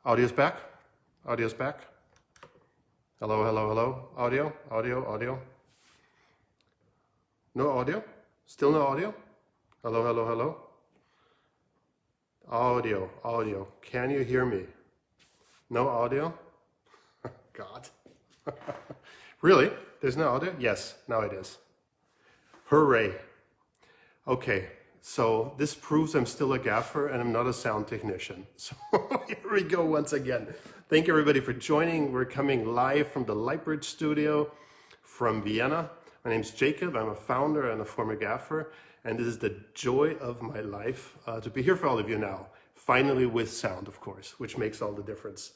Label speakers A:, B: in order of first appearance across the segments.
A: Audio's back. Audio's back. Hello, hello, hello. Audio, audio, audio. No audio? Still no audio? Hello, hello, hello. Audio, audio. Can you hear me? No audio? God. Really? There's no audio? Yes, now it is. Hooray. Okay, so this proves I'm still a gaffer and I'm not a sound technician. So here we go once again. Thank you everybody for joining. We're coming live from the Lightbridge studio from Vienna. My name's Jakob. I'm a founder and a former gaffer. And this is the joy of my life to be here for all of you now. Finally with sound, of course, which makes all the difference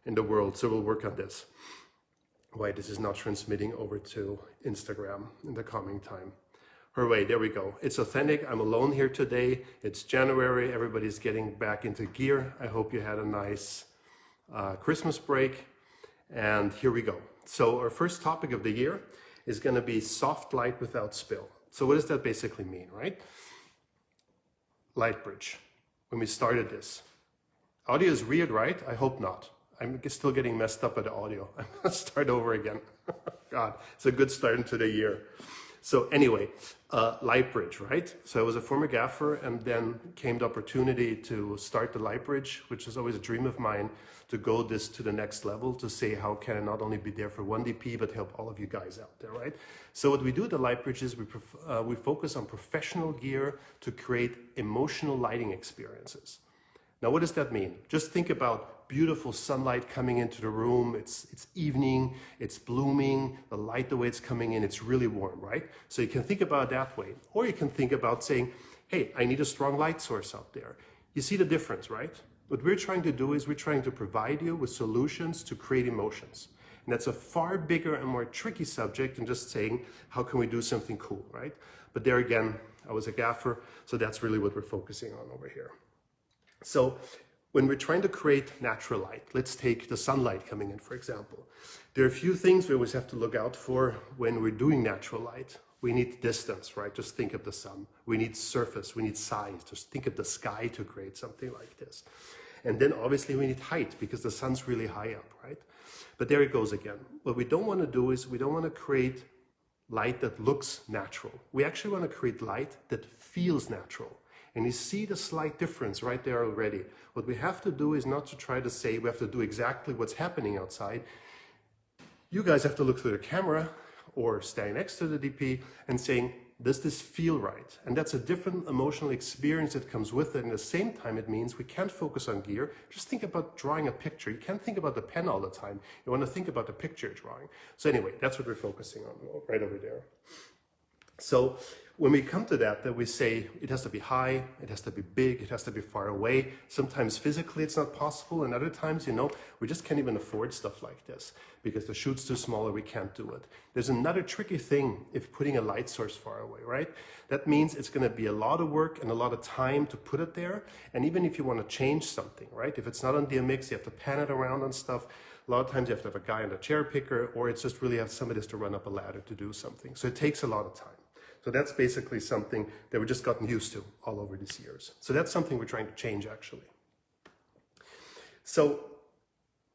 A: in the world. So we'll work on this. Why this is not transmitting over to Instagram in the coming time. Hooray, there we go. It's authentic. I'm alone here today. It's January. Everybody's getting back into gear. I hope you had a nice Christmas break. And here we go. So our first topic of the year is going to be soft light without spill. So what does that basically mean, right? Lightbridge. When we started this. Audio is weird, right? I hope not. I'm still getting messed up at the audio. I'm going to start over again. God, it's a good start into the year. So anyway, Lightbridge, right? So I was a former gaffer and then came the opportunity to start the Lightbridge, which is always a dream of mine, to go this to the next level, to say how can I not only be there for one DP, but help all of you guys out there, right? So what we do at the Lightbridge is we focus on professional gear to create emotional lighting experiences. Now, what does that mean? Just think about beautiful sunlight coming into the room. It's evening, it's blooming, the light, the way it's coming in, it's really warm, right? So you can think about it that way. Or you can think about saying, hey, I need a strong light source out there. You see the difference, right? What we're trying to do is we're trying to provide you with solutions to create emotions. And that's a far bigger and more tricky subject than just saying, how can we do something cool, right? But there again, I was a gaffer, so that's really what we're focusing on over here. So when we're trying to create natural light, let's take the sunlight coming in, for example. There are a few things we always have to look out for when we're doing natural light. We need distance, right? Just think of the sun. We need surface, we need size. Just think of the sky to create something like this. And then obviously we need height because the sun's really high up, right? But there it goes again. What we don't want to do is we don't want to create light that looks natural. We actually want to create light that feels natural. And you see the slight difference right there already. What we have to do is not to try to say we have to do exactly what's happening outside. You guys have to look through the camera or stand next to the DP and saying, does this feel right? And that's a different emotional experience that comes with it. And at the same time, it means we can't focus on gear. Just think about drawing a picture. You can't think about the pen all the time. You want to think about the picture drawing. So anyway, that's what we're focusing on right over there. So when we come to that we say it has to be high, it has to be big, it has to be far away. Sometimes physically it's not possible, and other times, we just can't even afford stuff like this because the shoot's too small or we can't do it. There's another tricky thing if putting a light source far away, right? That means it's going to be a lot of work and a lot of time to put it there. And even if you want to change something, right? If it's not on DMX, you have to pan it around and stuff. A lot of times you have to have a guy on a cherry picker, or it's just really have somebody has to run up a ladder to do something. So it takes a lot of time. So that's basically something that we've just gotten used to all over these years. So that's something we're trying to change actually. So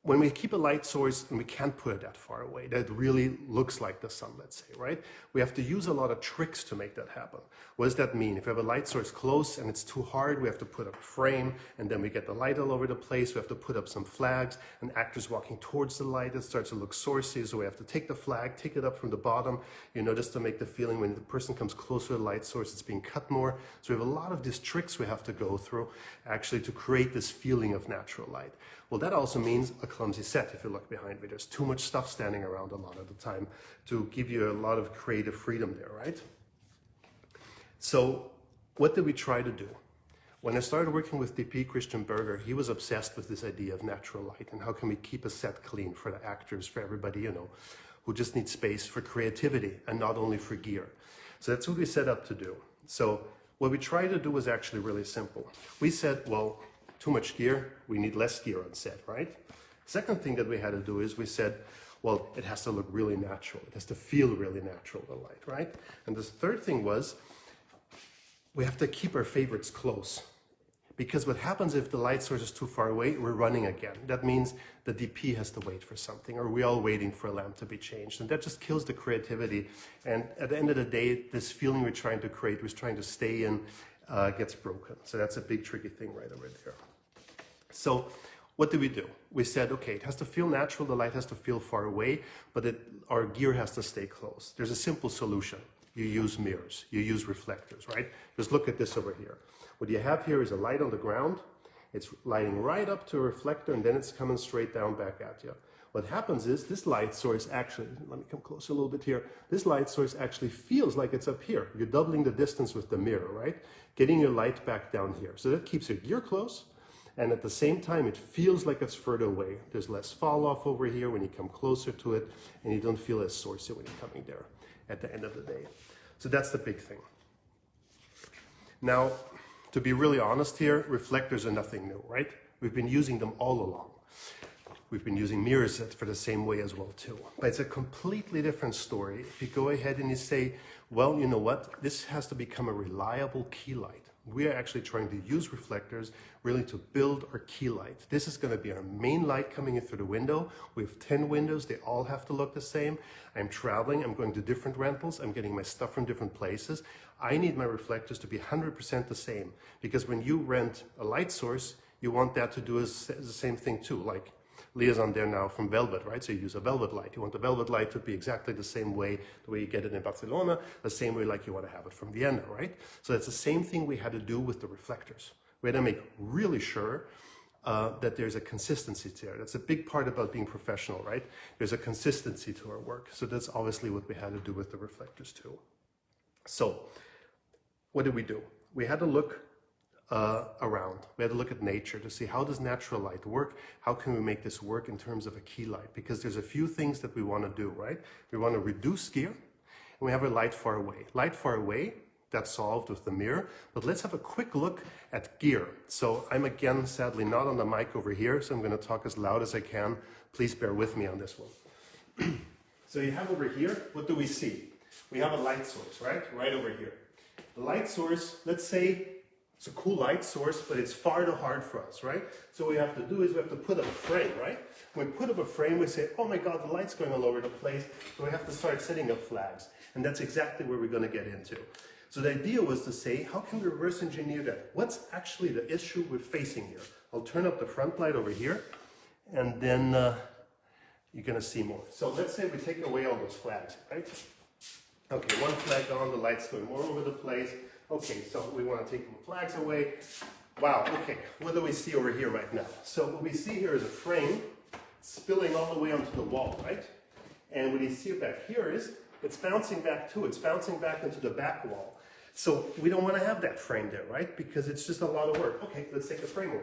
A: when we keep a light source and we can't put it that far away, that really looks like the sun, let's say, right? We have to use a lot of tricks to make that happen. What does that mean? If we have a light source close and it's too hard, we have to put up a frame and then we get the light all over the place. We have to put up some flags and actors walking towards the light. It starts to look sourcey, so we have to take the flag, take it up from the bottom, just to make the feeling when the person comes closer to the light source, it's being cut more. So we have a lot of these tricks we have to go through actually to create this feeling of natural light. Well, that also means a clumsy set if you look behind me. There's too much stuff standing around a lot of the time to give you a lot of creative freedom there, right? So what did we try to do? When I started working with DP Christian Berger, he was obsessed with this idea of natural light and how can we keep a set clean for the actors, for everybody, who just needs space for creativity and not only for gear. So that's what we set up to do. So what we tried to do was actually really simple. We said, well, too much gear, we need less gear on set, right? Second thing that we had to do is we said, well, it has to look really natural. It has to feel really natural, the light, right? And the third thing was, we have to keep our favorites close. Because what happens if the light source is too far away, we're running again. That means the DP has to wait for something, or we're all waiting for a lamp to be changed. And that just kills the creativity. And at the end of the day, this feeling we're trying to create, we're trying to stay in, gets broken. So that's a big tricky thing right over there. So what do? We said, okay, it has to feel natural, the light has to feel far away, but our gear has to stay close. There's a simple solution. You use mirrors, you use reflectors, right? Just look at this over here. What you have here is a light on the ground. It's lighting right up to a reflector, and then it's coming straight down back at you. What happens is this light source actually, let me come closer a little bit here. This light source actually feels like it's up here. You're doubling the distance with the mirror, right? Getting your light back down here. So that keeps your gear close, and at the same time, it feels like it's further away. There's less fall off over here when you come closer to it, and you don't feel as sourcey when you're coming there at the end of the day. So that's the big thing. Now, to be really honest here, reflectors are nothing new, right? We've been using them all along. We've been using mirrors for the same way as well too. But it's a completely different story. If you go ahead and you say, well, you know what? This has to become a reliable key light. We are actually trying to use reflectors really to build our key light. This is going to be our main light coming in through the window. We have 10 windows. They all have to look the same. I'm traveling. I'm going to different rentals. I'm getting my stuff from different places. I need my reflectors to be 100% the same, because when you rent a light source, you want that to do the same thing too. Like Leah's on there now from Velvet, right? So you use a Velvet light. You want the Velvet light to be exactly the same way, the way you get it in Barcelona, the same way like you want to have it from Vienna, right? So that's the same thing we had to do with the reflectors. We had to make really sure that there's a consistency there. That's a big part about being professional, right? There's a consistency to our work. So that's obviously what we had to do with the reflectors too. So what did we do? We had to look around. We had to look at nature to see, how does natural light work? How can we make this work in terms of a key light? Because there's a few things that we want to do, right? We want to reduce gear, and we have a light far away. Light far away, that's solved with the mirror, but let's have a quick look at gear. So I'm again, sadly, not on the mic over here, so I'm going to talk as loud as I can. Please bear with me on this one. So you have over here, what do we see? We have a light source, right? Right over here. The light source, let's say, it's a cool light source, but it's far too hard for us, right? So what we have to do is we have to put up a frame, right? When we put up a frame, we say, oh my God, the light's going all over the place. So we have to start setting up flags. And that's exactly where we're going to get into. So the idea was to say, how can we reverse engineer that? What's actually the issue we're facing here? I'll turn up the front light over here, and then you're going to see more. So let's say we take away all those flags, right? Okay, one flag on, the light's going more over the place. Okay, so we want to take the flags away. Wow, okay, what do we see over here right now? So what we see here is a frame spilling all the way onto the wall, right? And what you see back here is, it's bouncing back too. It's bouncing back into the back wall. So we don't want to have that frame there, right? Because it's just a lot of work. Okay, let's take the frame away.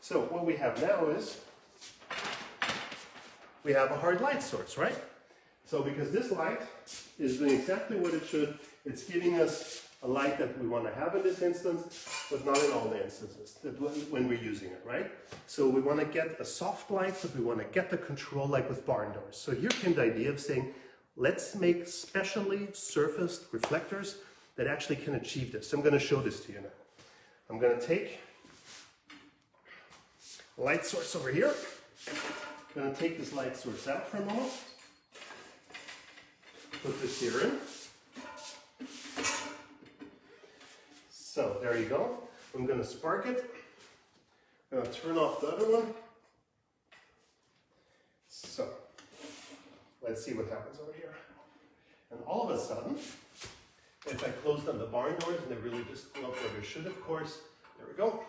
A: So what we have now is, we have a hard light source, right? So because this light is doing exactly what it should, it's giving us a light that we want to have in this instance, but not in all the instances when we're using it, right? So we want to get a soft light, but we want to get the control like with barn doors. So here came the idea of saying, let's make specially surfaced reflectors that actually can achieve this. So I'm going to show this to you now. I'm going to take a light source over here. I'm going to take this light source out for a moment. Put this here in. So there you go. I'm going to spark it. I'm going to turn off the other one. So let's see what happens over here. And all of a sudden, if I close down the barn doors and they really just go up where they should, of course, there we go.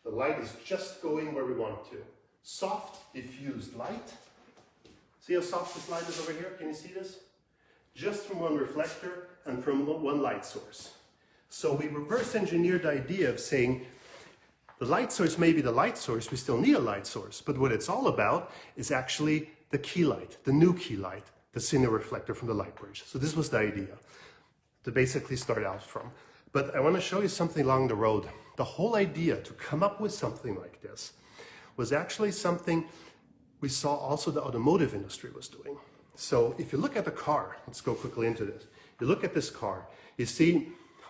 A: The light is just going where we want it to. Soft, diffused light. See how soft this light is over here? Can you see this? Just from one reflector and from one light source. So we reverse engineered the idea of saying, the light source may be the light source, we still need a light source, but what it's all about is actually the key light, the new key light, the cine reflector from the Lightbridge. So this was the idea to basically start out from. But I want to show you something along the road. The whole idea to come up with something like this was actually something we saw also the automotive industry was doing. So if you look at the car, let's go quickly into this. You look at this car, you see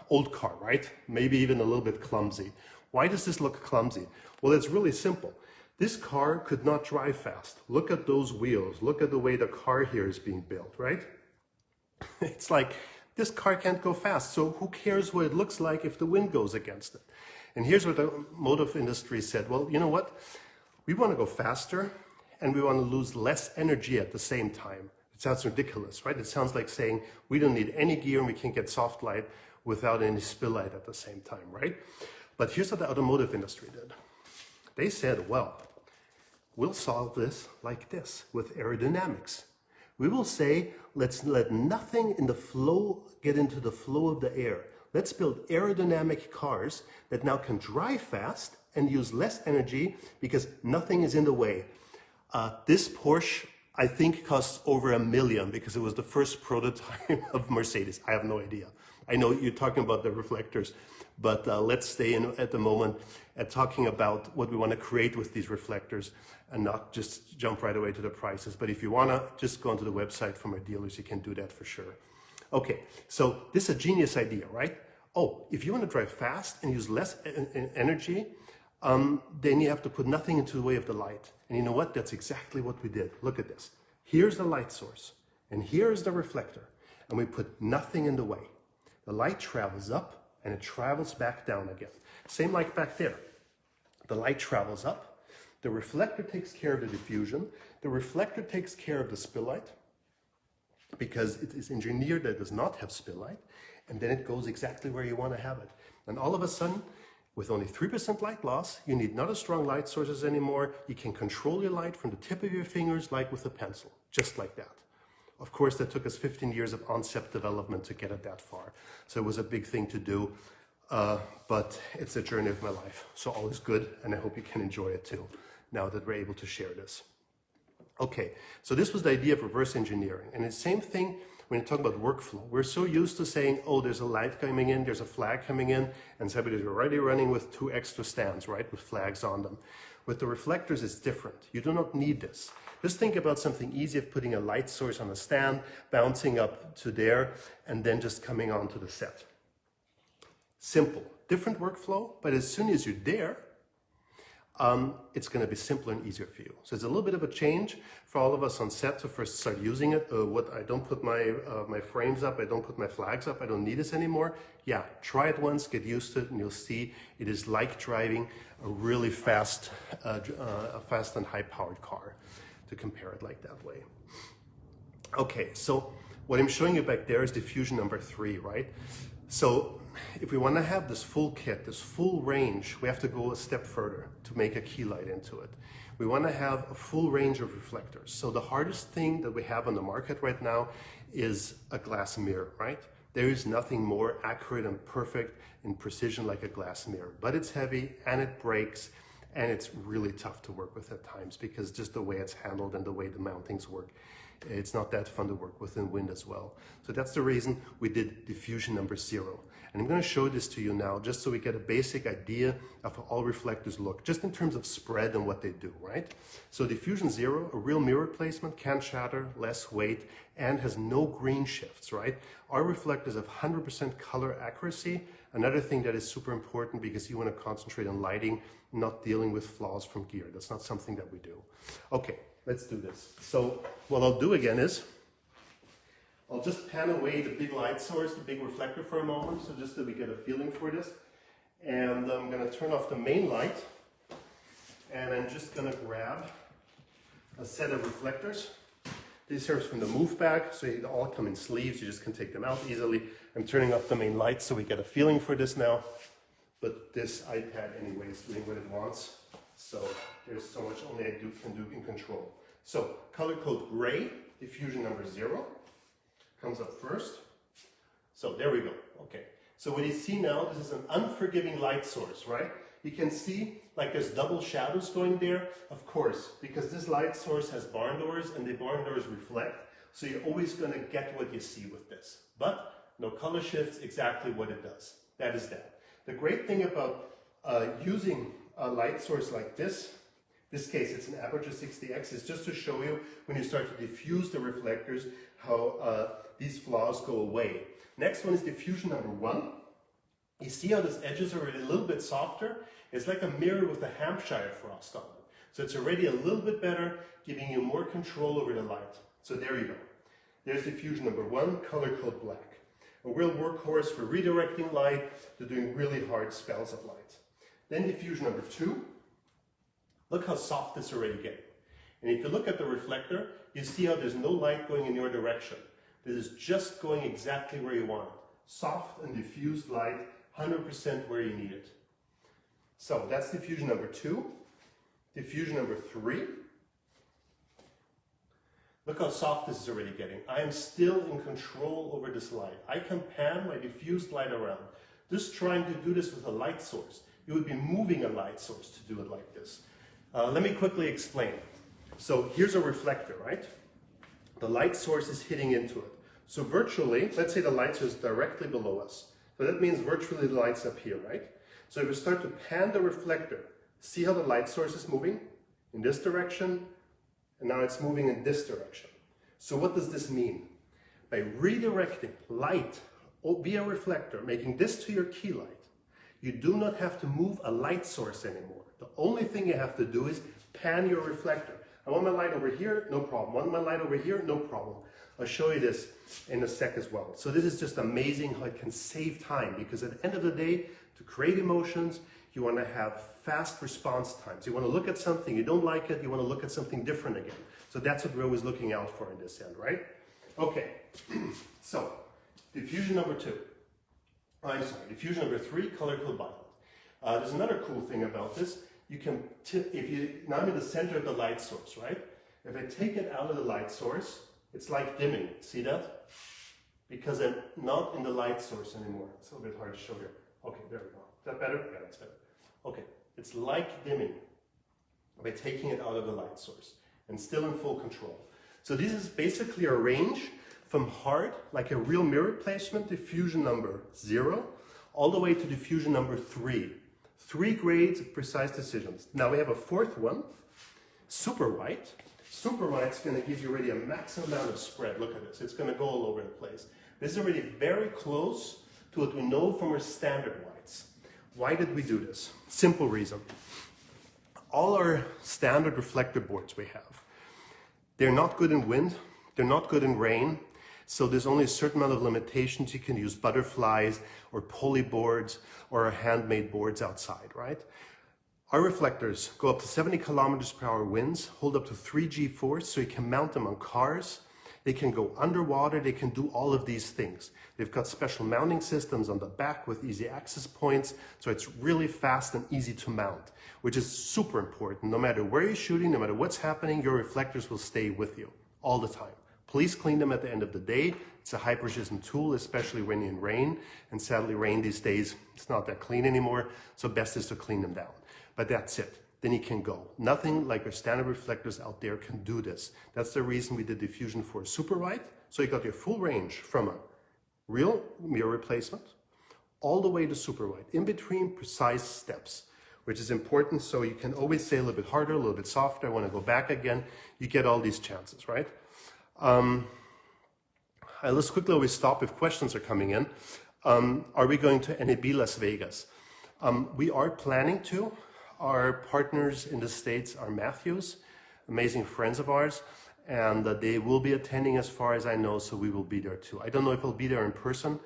A: old car, right? Maybe even a little bit clumsy. Why does this look clumsy? Well, it's really simple. This car could not drive fast. Look at those wheels. Look at the way the car here is being built, right? It's like, this car can't go fast, so who cares what it looks like if the wind goes against it? And here's what the automotive industry said. Well, you know what? We want to go faster, and we want to lose less energy at the same time. It sounds ridiculous, right? It sounds like saying we don't need any gear and we can get soft light without any spill light at the same time, right? But here's what the automotive industry did. They said, well, we'll solve this like this with aerodynamics. We will say, let's let nothing in the flow get into the flow of the air. Let's build aerodynamic cars that now can drive fast and use less energy because nothing is in the way. This Porsche, I think, costs over $1 million because it was the first prototype of Mercedes. I have no idea. I know you're talking about the reflectors, but let's stay in at the moment at talking about what we want to create with these reflectors and not just jump right away to the prices. But if you want to just go onto the website from our dealers, you can do that for sure. Okay, so this is a genius idea, right? Oh, if you want to drive fast and use less energy, then you have to put nothing into the way of the light. And you know what? That's exactly what we did. Look at this. Here's the light source, and here's the reflector, and we put nothing in the way. The light travels up, and it travels back down again. Same like back there. The light travels up, the reflector takes care of the diffusion, the reflector takes care of the spill light, because it is engineered that it does not have spill light, and then it goes exactly where you want to have it. And all of a sudden, with only 3% light loss, you need not as strong light sources anymore. You can control your light from the tip of your fingers like with a pencil, just like that. Of course, that took us 15 years of concept development to get it that far. So it was a big thing to do, but it's a journey of my life. So all is good, and I hope you can enjoy it too, now that we're able to share this. Okay, so this was the idea of reverse engineering. And the same thing when you talk about workflow. We're so used to saying, oh, there's a light coming in, there's a flag coming in, and somebody's already running with 2 extra stands, right, with flags on them. With the reflectors, it's different. You do not need this. Just think about something easy of putting a light source on a stand, bouncing up to there, and then just coming onto the set. Simple. Different workflow, but as soon as you're there, it's going to be simpler and easier for you. So it's a little bit of a change for all of us on set to first start using it. I don't put my frames up, I don't put my flags up, I don't need this anymore. Yeah, try it once, get used to it, and you'll see it is like driving a really fast and high-powered car, to compare it like that way. Okay, so what I'm showing you back there is diffusion number 3, right? So if we want to have this full kit, this full range, we have to go a step further to make a key light into it. We want to have a full range of reflectors. So the hardest thing that we have on the market right now is a glass mirror, right? There is nothing more accurate and perfect in precision like a glass mirror, but it's heavy and it breaks, and it's really tough to work with at times because just the way it's handled and the way the mountings work, it's not that fun to work with in wind as well. So that's the reason we did diffusion number 0. And I'm going to show this to you now just so we get a basic idea of how all reflectors look, just in terms of spread and what they do, right? So diffusion 0, a real mirror placement, can shatter, less weight, and has no green shifts, right? Our reflectors have 100% color accuracy. Another thing that is super important because you want to concentrate on lighting, not dealing with flaws from gear. That's not something that we do. Okay, let's do this. So what I'll do again is, I'll just pan away the big light source, the big reflector for a moment, so just so we get a feeling for this. And I'm going to turn off the main light, and I'm just going to grab a set of reflectors. These are from the move bag, so they all come in sleeves. You just can take them out easily. I'm turning off the main light so we get a feeling for this now. But this iPad anyway is doing what it wants. So there's so much only I can do in control. So color code gray, diffusion number 0, comes up first. So there we go. Okay. So what you see now, this is an unforgiving light source, right? You can see like there's double shadows going there, of course, because this light source has barn doors and the barn doors reflect. So you're always going to get what you see with this. But no color shifts, exactly what it does. That is that. The great thing about using a light source like this case it's an Aperture 60X, is just to show you when you start to diffuse the reflectors how these flaws go away. Next one is diffusion number 1. You see how this edge is already a little bit softer? It's like a mirror with a Hampshire frost on it. So it's already a little bit better, giving you more control over the light. So there you go. There's diffusion number 1, color code black. A real workhorse for redirecting light to doing really hard spells of light. Then diffusion number 2. Look how soft it's already getting. And if you look at the reflector, you see how there's no light going in your direction. This is just going exactly where you want it. Soft and diffused light, 100% where you need it. So that's diffusion number 2. Diffusion number 3. Look how soft this is already getting. I am still in control over this light. I can pan my diffused light around. Just trying to do this with a light source. You would be moving a light source to do it like this. Let me quickly explain. So here's a reflector, right? The light source is hitting into it. So virtually, let's say the light source is directly below us. So that means virtually the light's up here, right? So if we start to pan the reflector, see how the light source is moving? In this direction, and now it's moving in this direction. So what does this mean? By redirecting light via reflector, making this to your key light, you do not have to move a light source anymore. The only thing you have to do is pan your reflector. I want my light over here, no problem. I want my light over here, no problem. I'll show you this in a sec as well. So this is just amazing how it can save time, because at the end of the day, to create emotions, you want to have fast response times. You want to look at something, you don't like it, you want to look at something different again. So that's what we're always looking out for in this end, right? Okay, so diffusion number 2. Diffusion number 3, color code violet. There's another cool thing about this. You can, now I'm in the center of the light source, right? If I take it out of the light source, it's like dimming. See that? Because I'm not in the light source anymore. It's a little bit hard to show here. Okay, there we go. Is that better? Yeah, that's better. Okay, it's like dimming by taking it out of the light source and still in full control. So this is basically a range from hard, like a real mirror placement, diffusion number 0, all the way to diffusion number 3. 3 grades of precise decisions. Now we have a 4th one, super white. Super white's going to give you already a maximum amount of spread. Look at this. It's going to go all over the place. This is already very close to what we know from our standard whites. Why did we do this? Simple reason. All our standard reflector boards we have, they're not good in wind, they're not good in rain, so there's only a certain amount of limitations. You can use butterflies or poly boards or handmade boards outside, right? Our reflectors go up to 70 kilometers per hour winds, hold up to 3 G-force, so you can mount them on cars. They can go underwater, they can do all of these things. They've got special mounting systems on the back with easy access points, so it's really fast and easy to mount, which is super important. No matter where you're shooting, no matter what's happening, your reflectors will stay with you all the time. Please clean them at the end of the day. It's a high precision tool, especially when in rain, and sadly rain these days, it's not that clean anymore, so best is to clean them down. But that's it. Then you can go. Nothing like our standard reflectors out there can do this. That's the reason we did diffusion for super white. So you got your full range from a real mirror replacement all the way to super white, in between precise steps, which is important. So you can always say a little bit harder, a little bit softer. I want to go back again. You get all these chances, right? Let's quickly always stop if questions are coming in. Are we going to NAB Las Vegas? We are planning to. Our partners in the States are Matthews, amazing friends of ours, and they will be attending as far as I know, so we will be there too. I don't know if I'll be there in person.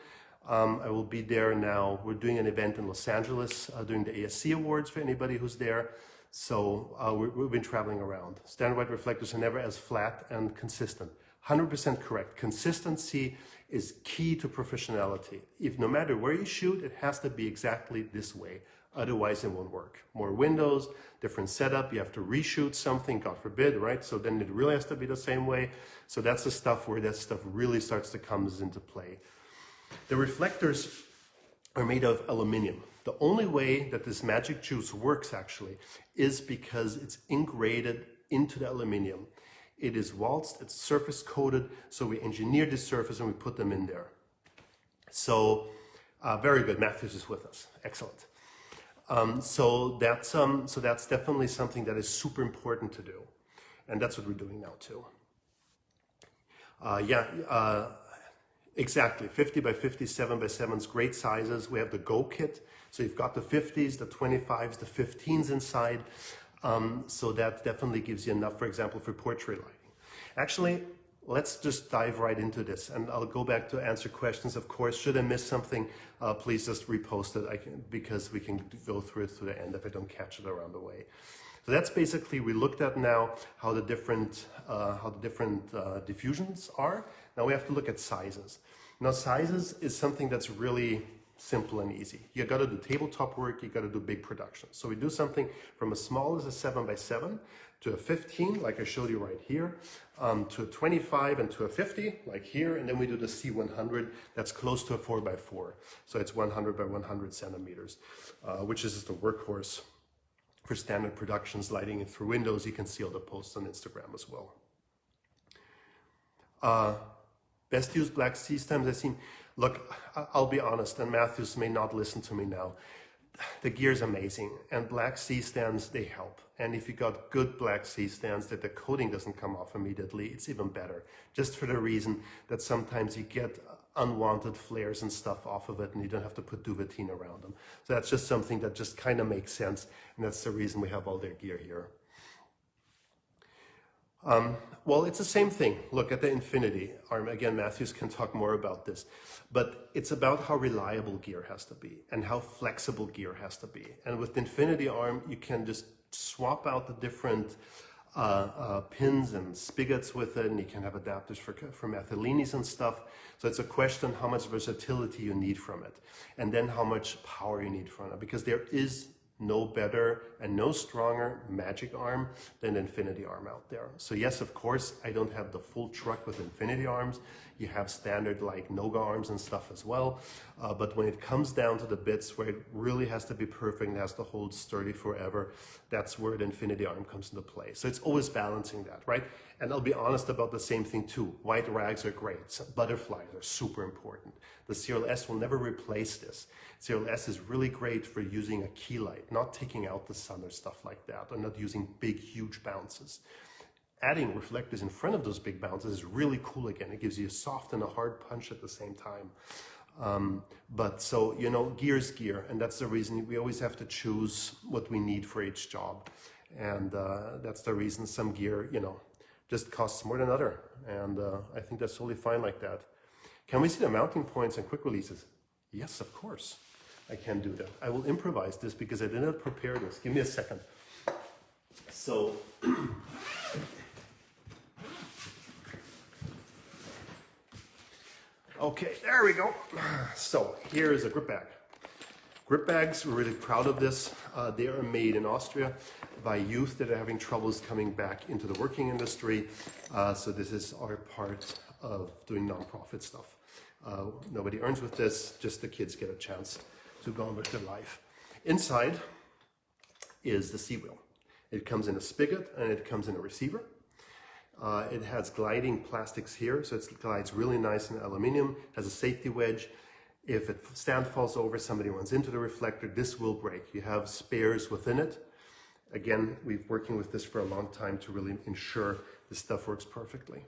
A: I will be there now. We're doing an event in Los Angeles, doing the ASC Awards for anybody who's there. So we've been traveling around. Standard white reflectors are never as flat and consistent. 100% correct. Consistency is key to professionality. If no matter where you shoot, it has to be exactly this way. Otherwise it won't work. More windows, different setup, you have to reshoot something, God forbid, right? So then it really has to be the same way. So that's the stuff where that stuff really starts to come into play. The reflectors are made of aluminum. The only way that this magic juice works actually is because it's integrated into the aluminum. It is waltzed, it's surface coated, so we engineered this surface and we put them in there. So very good, Matthews is with us, excellent. So that's definitely something that is super important to do, and that's what we're doing now too. Exactly, 50 by 50, 7 by 7s, great sizes. We have the Go kit, so you've got the 50s, the 25s, the 15s inside. So that definitely gives you enough, for example, for portrait lighting. Actually, let's just dive right into this, and I'll go back to answer questions. Of course, should I miss something, please just repost it, because we can go through it to the end if I don't catch it around the way. So that's basically, we looked at now how the different diffusions are. Now we have to look at sizes. Now sizes is something that's really simple and easy. You got to do tabletop work, you got to do big productions. So we do something from as small as a 7 by 7 to a 15, like I showed you right here, to a 25 and to a 50, like here, and then we do the C100, that's close to a 4 by 4. So it's 100 by 100 centimeters, which is just a workhorse for standard productions, lighting it through windows. You can see all the posts on Instagram as well. Best used black C stands I've seen. Look, I'll be honest, and Matthews may not listen to me now. The gear is amazing, and black C stands, they help. And if you got good black C stands that the coating doesn't come off immediately, it's even better. Just for the reason that sometimes you get unwanted flares and stuff off of it, and you don't have to put duvetine around them. So that's just something that just kind of makes sense, and that's the reason we have all their gear here. Well, it's the same thing. Look at the Infinity arm. Again, Matthews can talk more about this, but it's about how reliable gear has to be and how flexible gear has to be. And with the Infinity arm, you can just swap out the different pins and spigots with it, and you can have adapters for methylenies and stuff. So it's a question how much versatility you need from it, and then how much power you need from it, because there is no better and no stronger magic arm than Infinity arm out there. So yes, of course, I don't have the full truck with Infinity arms. You have standard like Noga arms and stuff as well. But when it comes down to the bits where it really has to be perfect and has to hold sturdy forever, that's where the Infinity arm comes into play. So it's always balancing that, right? And I'll be honest about the same thing too. White rags are great. Butterflies are super important. The CRLS will never replace this. CRLS is really great for using a key light, not taking out the sun or stuff like that, or not using big, huge bounces. Adding reflectors in front of those big bounces is really cool again. It gives you a soft and a hard punch at the same time. But so, you know, gear's gear, and that's the reason we always have to choose what we need for each job. And that's the reason some gear, you know, just costs more than other. And I think that's totally fine like that. Can we see the mounting points and quick releases? Yes, of course. I can do that. I will improvise this because I did not prepare this. Give me a second. So, okay, there we go. So here is a grip bag. Grip bags, we're really proud of this. They are made in Austria by youth that are having troubles coming back into the working industry. So this is our part of doing nonprofit stuff. Nobody earns with this, just the kids get a chance to go on with their life. Inside is the C wheel. It comes in a spigot and it comes in a receiver. It has gliding plastics here, so it glides really nice in aluminum, has a safety wedge. If a stand falls over, somebody runs into the reflector, this will break. You have spares within it. Again, we've been working with this for a long time to really ensure this stuff works perfectly.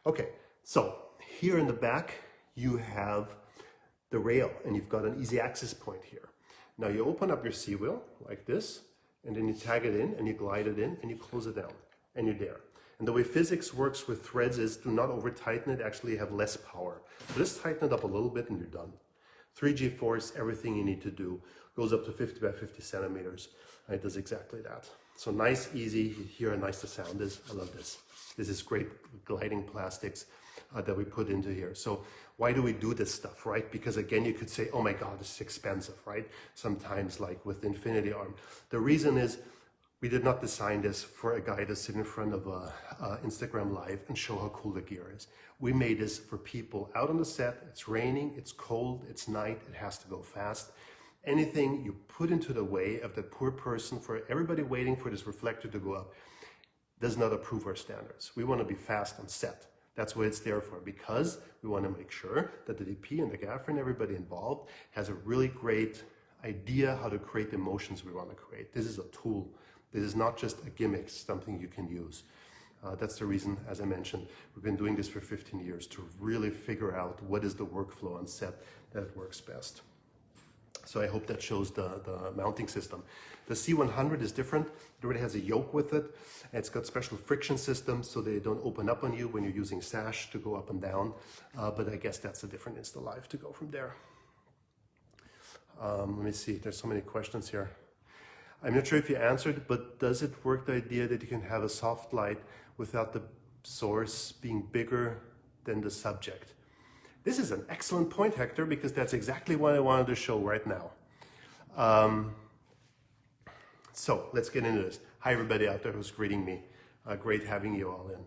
A: Okay, so here in the back, you have the rail, and you've got an easy access point here. Now you open up your C wheel like this, and then you tag it in, and you glide it in, and you close it down, and you're there. And the way physics works with threads is do not over tighten it, actually have less power. So just tighten it up a little bit and you're done. 3G force, everything you need to do, goes up to 50 by 50 centimeters, and it does exactly that. So nice, easy, you hear how nice the sound is. I love this. This is great gliding plastics that we put into here. So why do we do this stuff, right? Because again, you could say, oh my God, this is expensive, right? Sometimes like with the Infinity arm. The reason is we did not design this for a guy to sit in front of a Instagram live and show how cool the gear is. We made this for people out on the set. It's raining, it's cold, it's night, it has to go fast. Anything you put into the way of that poor person, for everybody waiting for this reflector to go up, does not approve our standards. We want to be fast on set. That's what it's there for, because we want to make sure that the DP and the Gaffer and everybody involved has a really great idea how to create the emotions we want to create. This is a tool. This is not just a gimmick, something you can use. That's the reason, as I mentioned, we've been doing this for 15 years to really figure out what is the workflow on set that works best. So I hope that shows the mounting system. The C100 is different. It already has a yoke with it. And it's got special friction systems so they don't open up on you when you're using sash to go up and down. But I guess that's a different Insta-Live to go from there. Let me see, there's so many questions here. I'm not sure if you answered, but does it work, the idea that you can have a soft light without the source being bigger than the subject? This is an excellent point, Hector, because that's exactly what I wanted to show right now. So let's get into this. Hi, everybody out there who's reading me. Great having you all in.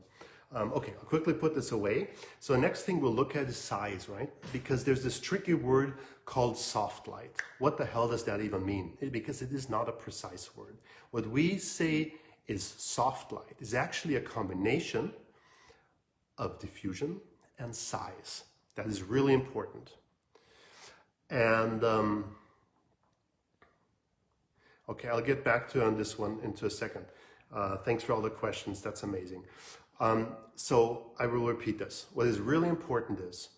A: Okay, I'll quickly put this away. So the next thing we'll look at is size, right? Because there's this tricky word called soft light. What the hell does that even mean? Because it is not a precise word. What we say is soft light is actually a combination of diffusion and size. That is really important. And okay, I'll get back to on this one into a second. Thanks for all the questions, that's amazing. So I will repeat this. What is really important is,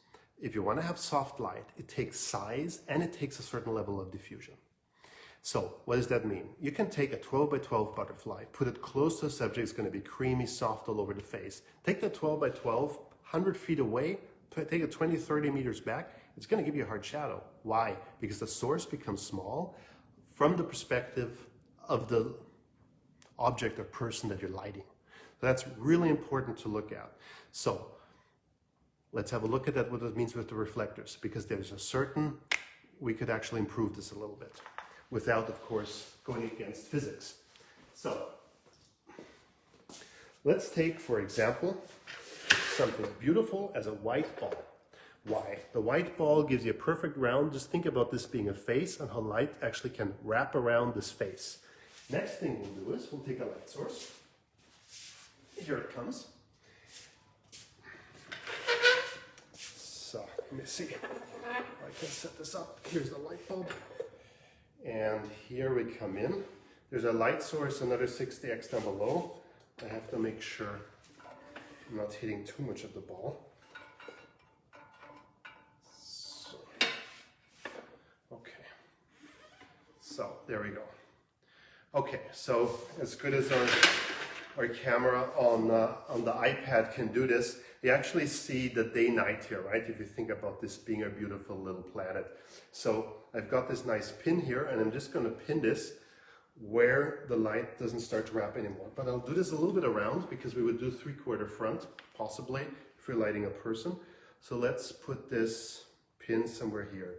A: if you want to have soft light, it takes size and it takes a certain level of diffusion. So what does that mean? You can take a 12 by 12 butterfly, put it close to the subject, it's going to be creamy, soft all over the face. Take that 12 by 12, 100 feet away, take it 20, 30 meters back, it's going to give you a hard shadow. Why? Because the source becomes small from the perspective of the object or person that you're lighting. So that's really important to look at. So let's have a look at that, what it means with the reflectors, because there's a certain, we could actually improve this a little bit without, of course, going against physics. So let's take, for example, something beautiful as a white ball. Why? The white ball gives you a perfect round. Just think about this being a face and how light actually can wrap around this face. Next thing we'll do is we'll take a light source. Here it comes. So let me see if I can set this up. Here's the light bulb. And here we come in. There's a light source, another 60x down below. I have to make sure I'm not hitting too much of the ball. So, okay. So there we go. Okay, so as good as our camera on the iPad can do this, you actually see the day-night here, right? If you think about this being a beautiful little planet. So I've got this nice pin here, and I'm just going to pin this where the light doesn't start to wrap anymore. But I'll do this a little bit around, because we would do 3/4 front, possibly, if you're lighting a person. So let's put this pin somewhere here.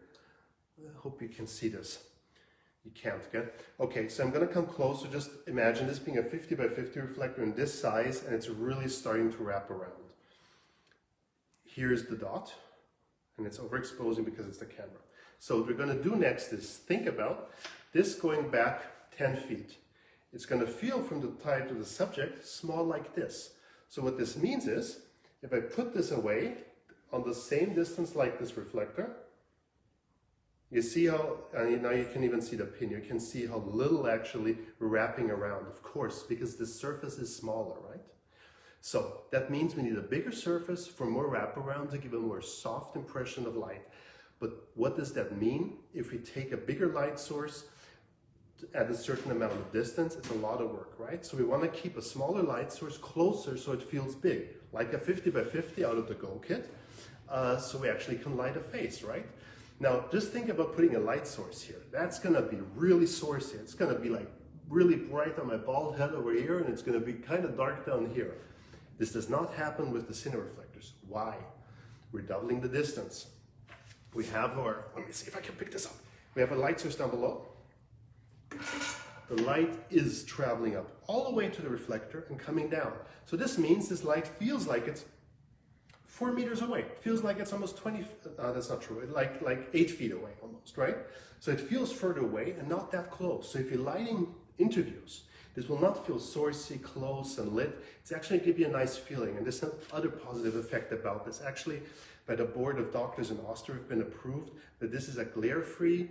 A: I hope you can see this. You can't, get? Okay, so I'm going to come closer. Just imagine this being a 50 by 50 reflector in this size, and it's really starting to wrap around. Here's the dot, and it's overexposing because it's the camera. So what we're going to do next is think about this going back 10 feet. It's going to feel from the type of the subject small like this. So what this means is, if I put this away on the same distance like this reflector, you see how, now you can even see the pin, you can see how little actually we're wrapping around, of course, because the surface is smaller, right? So that means we need a bigger surface for more wraparound to give a more soft impression of light. But what does that mean? If we take a bigger light source at a certain amount of distance, it's a lot of work, right? So we want to keep a smaller light source closer so it feels big, like a 50 by 50 out of the Go kit, so we actually can light a face, right? Now, just think about putting a light source here. That's going to be really sourcey. It's going to be like really bright on my bald head over here, and it's going to be kind of dark down here. This does not happen with the cine reflectors. Why? We're doubling the distance. We have our, let me see if I can pick this up. We have a light source down below. The light is traveling up all the way to the reflector and coming down. So this means this light feels like it's 4 meters away. It feels like it's almost 20, that's not true, like 8 feet away almost, right? So it feels further away and not that close. So if you're lighting interviews, this will not feel sourcey, close and lit. It's actually give you a nice feeling. And there's another positive effect about this. Actually, by the board of doctors in Austria have been approved that this is a glare-free,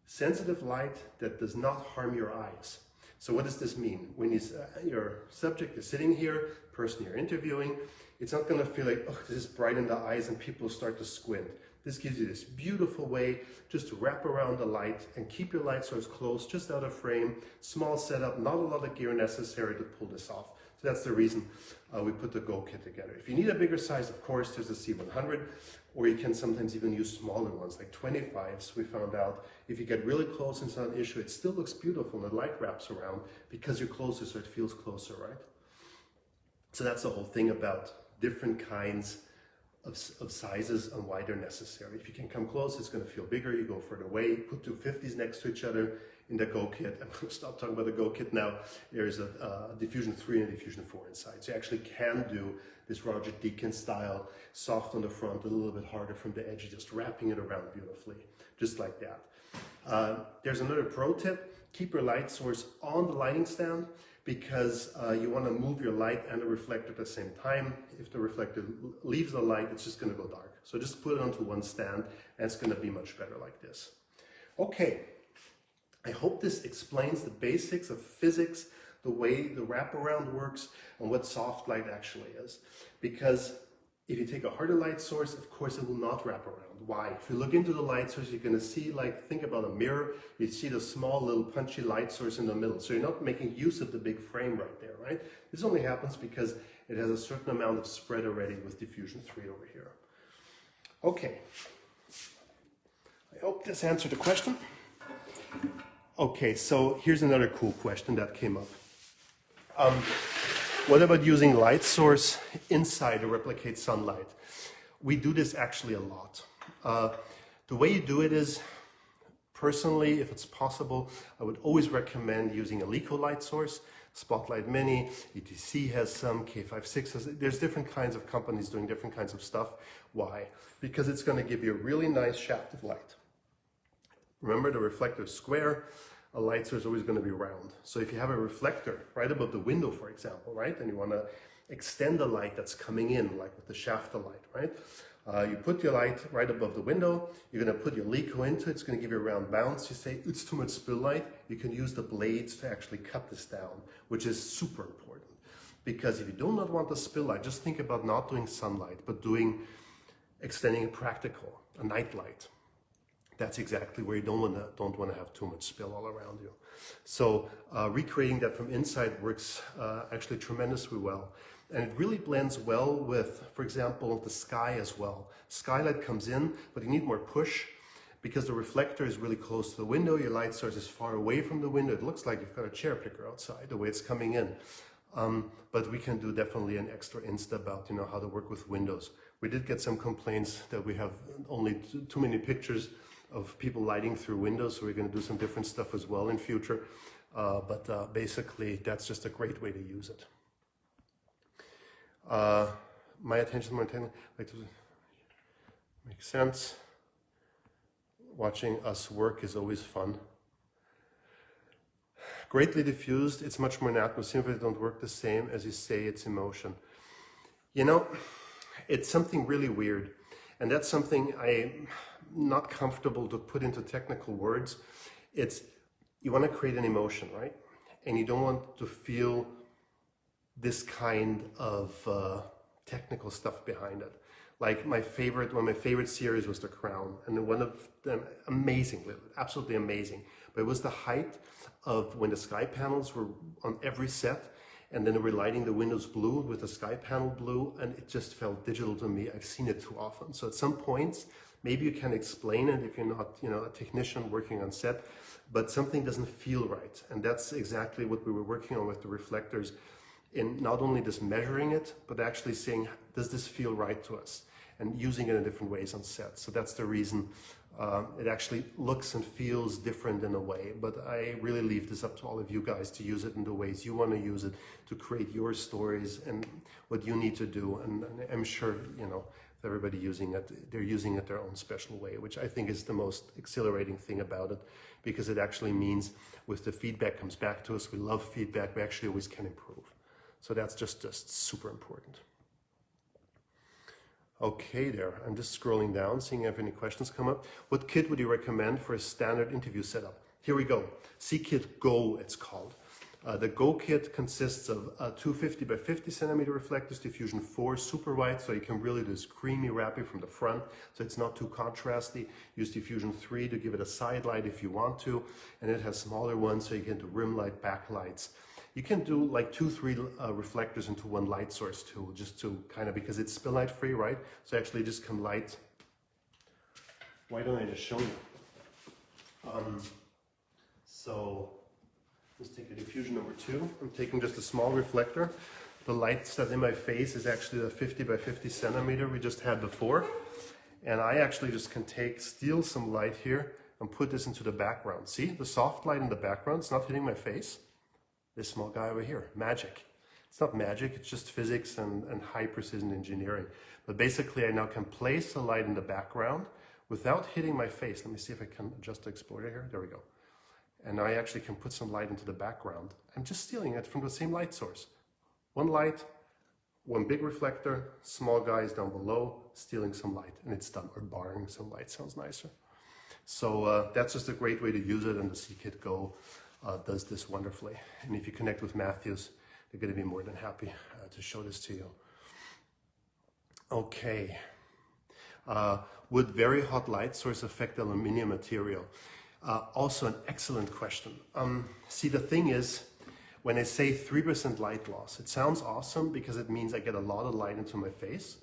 A: sensitive light that does not harm your eyes. So what does this mean? When your subject is sitting here, person you're interviewing, it's not going to feel like, oh, this is bright in the eyes and people start to squint. This gives you this beautiful way just to wrap around the light and keep your light source close, just out of frame, small setup, not a lot of gear necessary to pull this off. So that's the reason we put the Go kit together. If you need a bigger size, of course, there's a C100, or you can sometimes even use smaller ones, like 25s. We found out if you get really close and it's not an issue, it still looks beautiful and the light wraps around because you're closer, so it feels closer, right? So that's the whole thing about different kinds of sizes and why they're necessary. If you can come close, it's going to feel bigger. You go further away, put two 50s next to each other in the Go kit. I'm going to stop talking about the Go kit now. There's a diffusion 3 and a diffusion 4 inside. So you actually can do this Roger Deakins style, soft on the front, a little bit harder from the edge, just wrapping it around beautifully, just like that. There's another pro tip. Keep your light source on the lighting stand, because you want to move your light and the reflector at the same time. If the reflector leaves the light, it's just going to go dark. So just put it onto one stand and it's going to be much better like this. Okay, I hope this explains the basics of physics, the way the wraparound works, and what soft light actually is. Because if you take a harder light source, of course it will not wrap around. Why? If you look into the light source, you're going to see, like, think about a mirror, you see the small little punchy light source in the middle. So you're not making use of the big frame right there, right? This only happens because it has a certain amount of spread already with diffusion 3 over here. Okay. I hope this answered the question. Okay, so here's another cool question that came up. What about using light source inside to replicate sunlight? We do this actually a lot. The way you do it is, personally, if it's possible, I would always recommend using a LiCo light source. Spotlight Mini, ETC has some, K56 has, there's different kinds of companies doing different kinds of stuff. Why? Because it's going to give you a really nice shaft of light. Remember, the reflector is square, a light source is always going to be round. So if you have a reflector right above the window, for example, right, and you want to extend the light that's coming in, like with the shaft of light, right? You put your light right above the window, you're going to put your LiCo into it, it's going to give you a round bounce. You say, it's too much spill light, you can use the blades to actually cut this down, which is super important. Because if you do not want the spill light, just think about not doing sunlight, but extending a practical, a night light. That's exactly where you don't want to have too much spill all around you. So recreating that from inside works actually tremendously well. And it really blends well with, for example, the sky as well. Skylight comes in, but you need more push because the reflector is really close to the window. Your light source is far away from the window. It looks like you've got a chair picker outside, the way it's coming in. But we can do definitely an extra Insta about, how to work with windows. We did get some complaints that we have only too many pictures of people lighting through windows, so we're going to do some different stuff as well in future. But basically, that's just a great way to use it. My attention more intently, makes sense. Watching us work is always fun. Greatly diffused, it's much more natural. Simply don't work the same as you say it's emotion. It's something really weird, and that's something I'm not comfortable to put into technical words. You want to create an emotion, right? And you don't want to feel this kind of technical stuff behind it. Like one of my favorite series was The Crown, and one of them, amazingly, absolutely amazing. But it was the height of when the sky panels were on every set, and then they were lighting the windows blue with the sky panel blue, and it just felt digital to me. I've seen it too often. So at some points, maybe you can explain it if you're not, a technician working on set, but something doesn't feel right. And that's exactly what we were working on with the reflectors, in not only just measuring it, but actually saying, does this feel right to us? And using it in different ways on set. So that's the reason it actually looks and feels different in a way. But I really leave this up to all of you guys to use it in the ways you want to use it to create your stories and what you need to do. And I'm sure, everybody using it, they're using it their own special way, which I think is the most exhilarating thing about it, because it actually means with the feedback comes back to us, we love feedback, we actually always can improve. So that's just super important. Okay there, I'm just scrolling down, seeing if any questions come up. What kit would you recommend for a standard interview setup? Here we go, C-Kit Go it's called. The Go kit consists of two 50 by 50 centimeter reflectors, diffusion 4 super wide, so you can really do this creamy wrapping from the front, so it's not too contrasty. Use diffusion 3 to give it a side light if you want to, and it has smaller ones so you can do rim light, backlights. You can do like 2-3 reflectors into one light source too, just to kind of, because it's spill light free, right? So actually just can light. Why don't I just show you? So let's take a diffusion number 2. I'm taking just a small reflector. The light that's in my face is actually the 50 by 50 centimeter we just had before. And I actually just can steal some light here and put this into the background. See, the soft light in the background, it's not hitting my face. This small guy over here, magic. It's not magic, it's just physics and high precision engineering. But basically I now can place the light in the background without hitting my face. Let me see if I can adjust the exposure here. There we go. And now I actually can put some light into the background. I'm just stealing it from the same light source. One light, one big reflector, small guys down below, stealing some light, and it's done, or borrowing some light, sounds nicer. So that's just a great way to use it, and the C-Kit Go does this wonderfully. And if you connect with Matthews, they're going to be more than happy to show this to you. Okay. Would very hot light source affect aluminum material? Also an excellent question. See, the thing is, when I say 3% light loss, it sounds awesome because it means I get a lot of light into my face.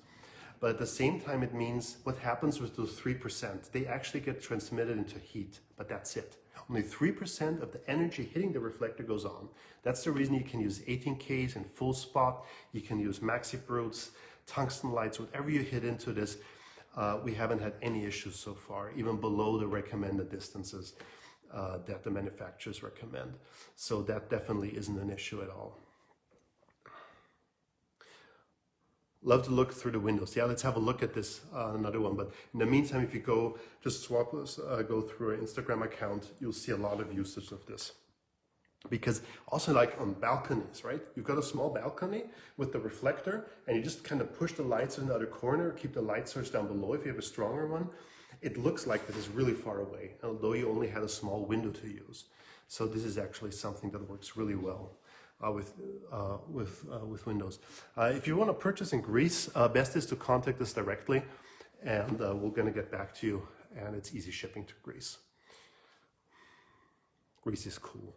A: But at the same time, it means what happens with those 3%, they actually get transmitted into heat, but that's it. Only 3% of the energy hitting the reflector goes on. That's the reason you can use 18Ks in full spot. You can use maxi brutes, tungsten lights, whatever you hit into this. We haven't had any issues so far, even below the recommended distances that the manufacturers recommend. So that definitely isn't an issue at all. Love to look through the windows. Yeah, let's have a look at this, another one. But in the meantime, if you go through our Instagram account, you'll see a lot of usage of this. Because also like on balconies, right? You've got a small balcony with the reflector and you just kind of push the lights in the other corner, keep the light source down below if you have a stronger one. It looks like this is really far away, although you only had a small window to use. So this is actually something that works really well with Windows. If you want to purchase in Greece, best is to contact us directly and we're going to get back to you, and it's easy shipping to Greece. Greece is cool.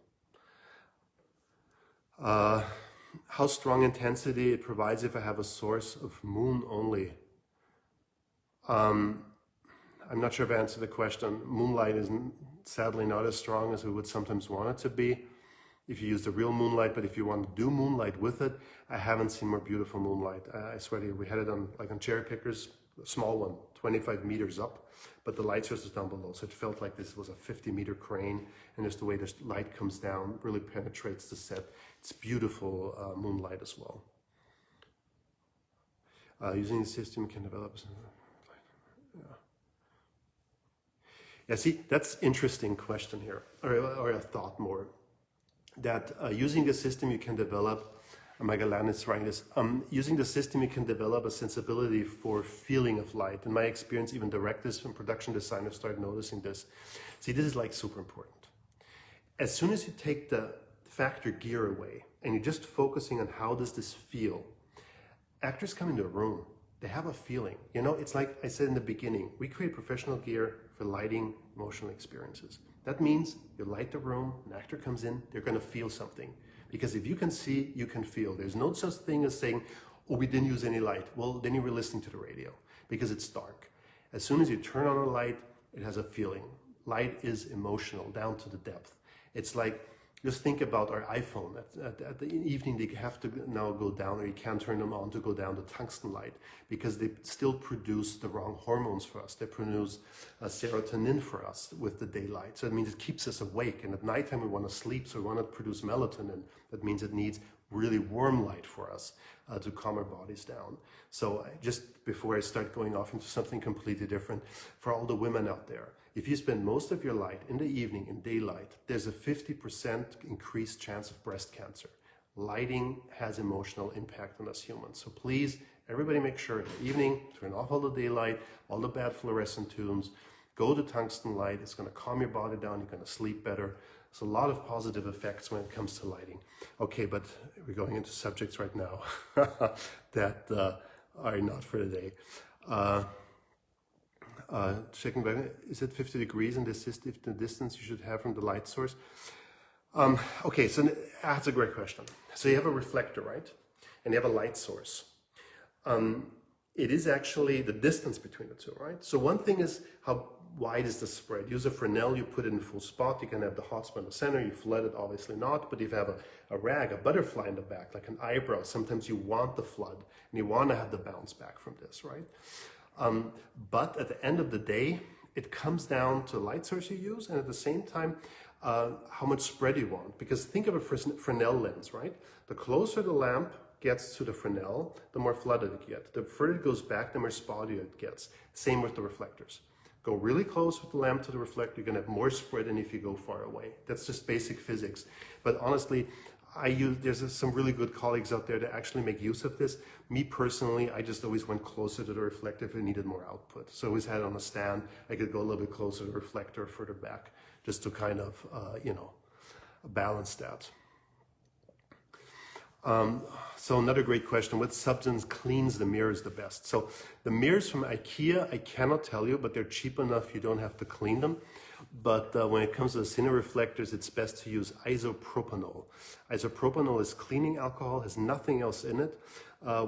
A: How strong intensity it provides if I have a source of moon only. I'm not sure if I answered the question. Moonlight is sadly not as strong as we would sometimes want it to be if you use the real moonlight, but if you want to do moonlight with it, I haven't seen more beautiful moonlight. I swear to you, we had it on cherry pickers, a small one, 25 meters up, but the light source was down below, so it felt like this was a 50-meter crane, and just the way the light comes down really penetrates the set. It's beautiful moonlight as well. Using the system, you can develop. Yeah, see, that's interesting question here, or a thought more. That using the system you can develop, Magalan is writing this, using the system you can develop a sensibility for feeling of light. In my experience, even directors and production designers start noticing this. See, this is like super important. As soon as you take the factor gear away and you're just focusing on how does this feel, actors come into a room, they have a feeling. You know, it's like I said in the beginning, we create professional gear for lighting emotional experiences. That means you light the room, an actor comes in, they're going to feel something. Because if you can see, you can feel. There's no such thing as saying, oh, we didn't use any light. Well, then you were listening to the radio because it's dark. As soon as you turn on a light, it has a feeling. Light is emotional down to the depth. It's like, just think about our iPhone. At the evening, they have to now go down, or you can't turn them on to go down to tungsten light because they still produce the wrong hormones for us. They produce serotonin for us with the daylight. So it means it keeps us awake. And at nighttime, we want to sleep, so we want to produce melatonin. That means it needs really warm light for us to calm our bodies down. So just before I start going off into something completely different, for all the women out there, if you spend most of your light in the evening in daylight, there's a 50% increased chance of breast cancer. Lighting has emotional impact on us humans. So please, everybody make sure in the evening, turn off all the daylight, all the bad fluorescent tubes, Go to tungsten light. It's going to calm your body down. You're going to sleep better. There's a lot of positive effects when it comes to lighting. Okay, but we're going into subjects right now that are not for today. Checking back, is it 50 degrees in the distance you should have from the light source? Okay, so that's a great question. So you have a reflector, right? And you have a light source. It is actually the distance between the two, right? So one thing is how wide is the spread. Use a Fresnel, you put it in full spot, you can have the hot spot in the center, you flood it, obviously not, but if you have a rag, a butterfly in the back, like an eyebrow, sometimes you want the flood, and you want to have the bounce back from this, right? But at the end of the day, it comes down to the light source you use, and at the same time, how much spread you want. Because think of a Fresnel lens, right? The closer the lamp gets to the Fresnel, the more flooded it gets. The further it goes back, the more spotty it gets. Same with the reflectors. Go really close with the lamp to the reflector, you're gonna have more spread than if you go far away. That's just basic physics. But honestly, there's some really good colleagues out there that actually make use of this. Me personally, I just always went closer to the reflector if it needed more output. So I always had it on a stand. I could go a little bit closer to the reflector, further back, just to kind of, balance that. So another great question, what substance cleans the mirrors the best? So the mirrors from IKEA, I cannot tell you, but they're cheap enough you don't have to clean them. But when it comes to the cine reflectors, it's best to use isopropanol. Isopropanol is cleaning alcohol, has nothing else in it,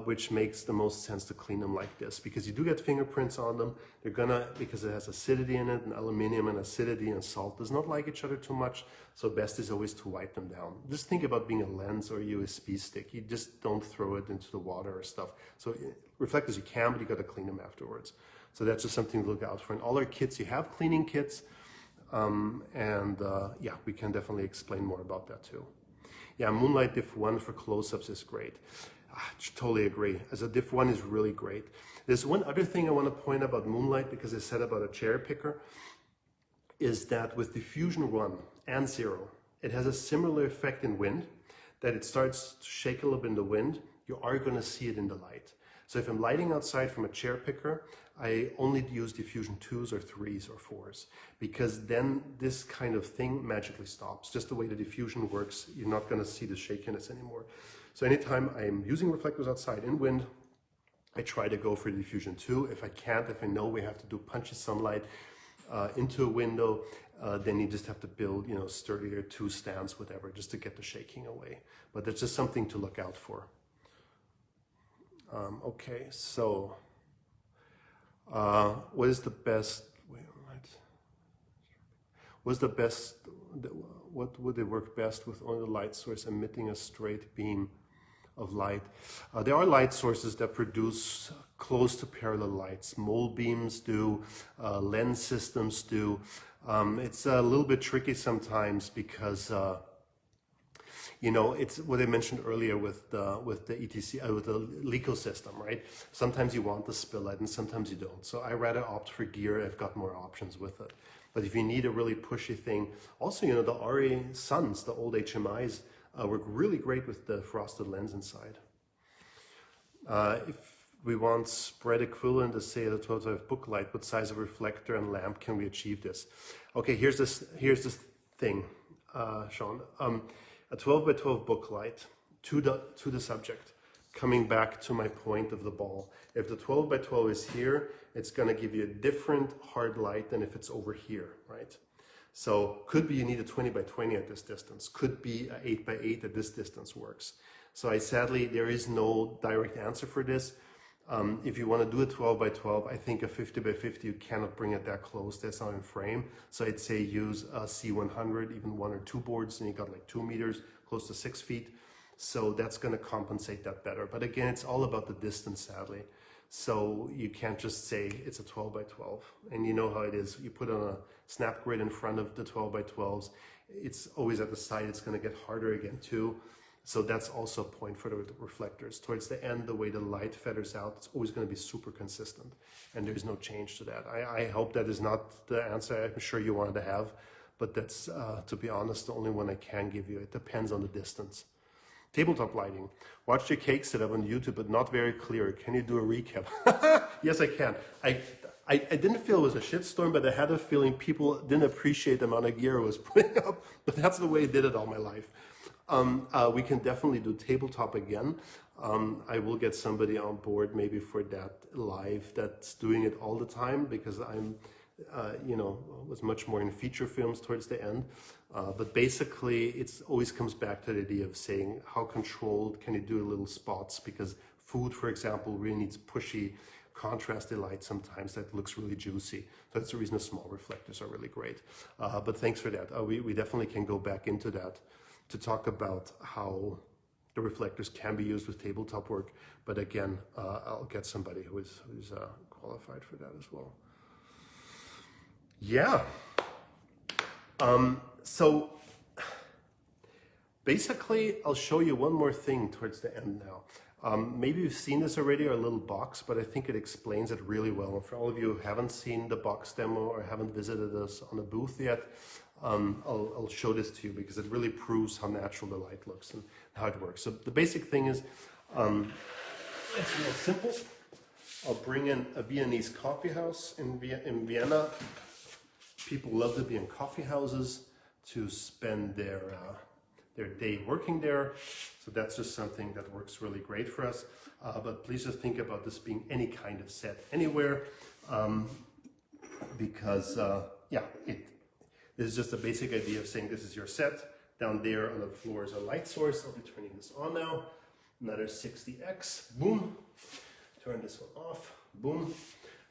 A: which makes the most sense to clean them like this. Because you do get fingerprints on them. They're gonna, because it has acidity in it, and aluminum and acidity and salt does not like each other too much. So best is always to wipe them down. Just think about being a lens or a USB stick. You just don't throw it into the water or stuff. So reflectors you can, but you gotta clean them afterwards. So that's just something to look out for. In all our kits, you have cleaning kits. Yeah, we can definitely explain more about that too. Yeah, Moonlight Diff 1 for close-ups is great. Totally agree. As a Diff 1 is really great. There's one other thing I want to point out about Moonlight, because I said about a cherry picker, is that with Diffusion 1 and 0, it has a similar effect in wind, that it starts to shake a little bit in the wind. You are going to see it in the light. So if I'm lighting outside from a chair picker, I only use diffusion 2s or 3s or 4s, because then this kind of thing magically stops. Just the way the diffusion works, you're not going to see the shakiness anymore. So anytime I'm using reflectors outside in wind, I try to go for diffusion 2. If I can't, if I know we have to do punchy sunlight into a window, then you just have to build, sturdier 2 stands, whatever, just to get the shaking away. But that's just something to look out for. Okay, so what is the best? What would it work best with only the light source emitting a straight beam of light? There are light sources that produce close to parallel lights. Mole beams do, lens systems do. It's a little bit tricky sometimes because it's what I mentioned earlier with the ETC, with the LECO system, right? Sometimes you want the spill light and sometimes you don't. So I rather opt for gear. I've got more options with it. But if you need a really pushy thing, also, the RE Suns, the old HMIs, work really great with the frosted lens inside. If we want spread equivalent to say the 12-5 book light, what size of reflector and lamp can we achieve this? Okay, here's this thing, Sean. A 12 by 12 book light to the subject. Coming back to my point of the ball. If the 12 by 12 is here, it's going to give you a different hard light than if it's over here, right? So could be you need a 20 by 20 at this distance. Could be a 8 by 8 at this distance works. So sadly, there is no direct answer for this. If you want to do a 12 by 12, I think a 50 by 50, you cannot bring it that close. That's not in frame. So I'd say use a C100, even 1 or 2 boards, and you got like 2 meters, close to 6 feet. So that's going to compensate that better. But again, it's all about the distance, sadly. So you can't just say it's a 12 by 12. And you know how it is. You put on a snap grid in front of the 12 by 12s. It's always at the side. It's going to get harder again too. So that's also a point for the reflectors. Towards the end, the way the light feathers out, it's always going to be super consistent. And there's no change to that. I hope that is not the answer I'm sure you wanted to have. But that's, to be honest, the only one I can give you. It depends on the distance. Tabletop lighting. Watched your cake setup on YouTube, but not very clear. Can you do a recap? Yes, I can. I didn't feel it was a shitstorm, but I had a feeling people didn't appreciate the amount of gear I was putting up, but that's the way I did it all my life. We can definitely do tabletop again. I will get somebody on board maybe for that live that's doing it all the time, because I'm, was much more in feature films towards the end. But basically, it always comes back to the idea of saying how controlled can you do little spots, because food, for example, really needs pushy, contrasted light sometimes that looks really juicy. So that's the reason the small reflectors are really great. But thanks for that. We definitely can go back into that to talk about how the reflectors can be used with tabletop work. But again, I'll get somebody who's qualified for that as well. Yeah. So basically, I'll show you one more thing towards the end now. Maybe you've seen this already, our little box, but I think it explains it really well. And for all of you who haven't seen the box demo or haven't visited us on a booth yet, I'll show this to you because it really proves how natural the light looks and how it works. So the basic thing is, it's real simple. I'll bring in a Viennese coffee house in Vienna. People love to be in coffee houses to spend their day working there. So that's just something that works really great for us. But please just think about this being any kind of set anywhere, because this is just a basic idea of saying this is your set. Down there on the floor is a light source. I'll be turning this on now. Another 60x, boom. Turn this one off, boom.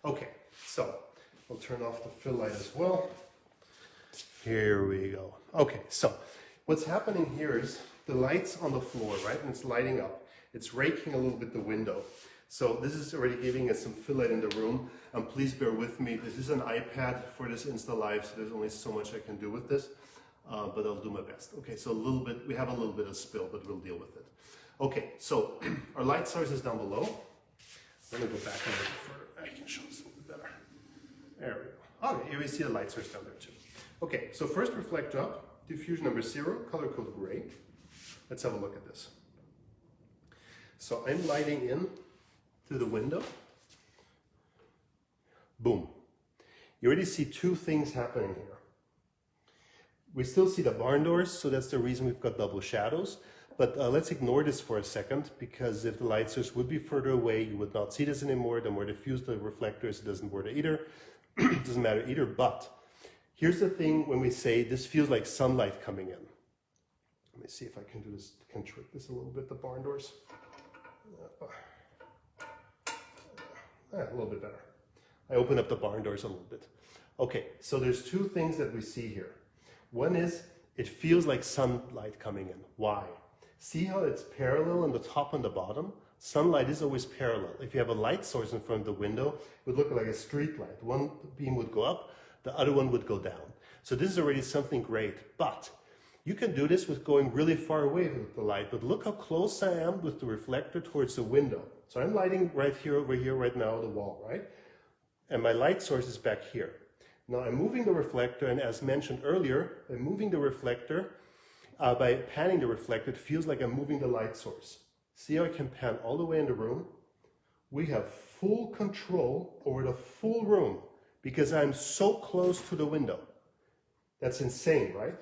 A: Okay, so I'll turn off the fill light as well. Here we go. Okay, so what's happening here is the light's on the floor, right? And it's lighting up. It's raking a little bit the window. So this is already giving us some fill light in the room. And please bear with me. This is an iPad for this Insta Live, so there's only so much I can do with this. But I'll do my best. Okay, so we have a little bit of spill, but we'll deal with it. Okay, so our light source is down below. I'm gonna go back a little further. I can show this a little bit better. There we go. Okay, here we see the light source down there too. Okay, so first reflect up, diffusion number 0, color code gray. Let's have a look at this. So I'm lighting in through the window. Boom. You already see two things happening here. We still see the barn doors, so that's the reason we've got double shadows. But let's ignore this for a second, because if the light source would be further away, you would not see this anymore. The more diffused the reflector is, it doesn't matter either. It doesn't matter either. But here's the thing: when we say this feels like sunlight coming in. Let me see if I can do this. Can trick this a little bit. The barn doors. A little bit better. I open up the barn doors a little bit. Okay, so there's two things that we see here. One is it feels like sunlight coming in. Why? See how it's parallel on the top and the bottom? Sunlight is always parallel. If you have a light source in front of the window, it would look like a street light. One beam would go up, the other one would go down. So this is already something great. But you can do this with going really far away with the light. But look how close I am with the reflector towards the window. So I'm lighting right here, over here, right now, the wall, right? And my light source is back here. Now I'm moving the reflector, and as mentioned earlier, by moving the reflector, by panning the reflector, it feels like I'm moving the light source. See how I can pan all the way in the room? We have full control over the full room because I'm so close to the window. That's insane, right?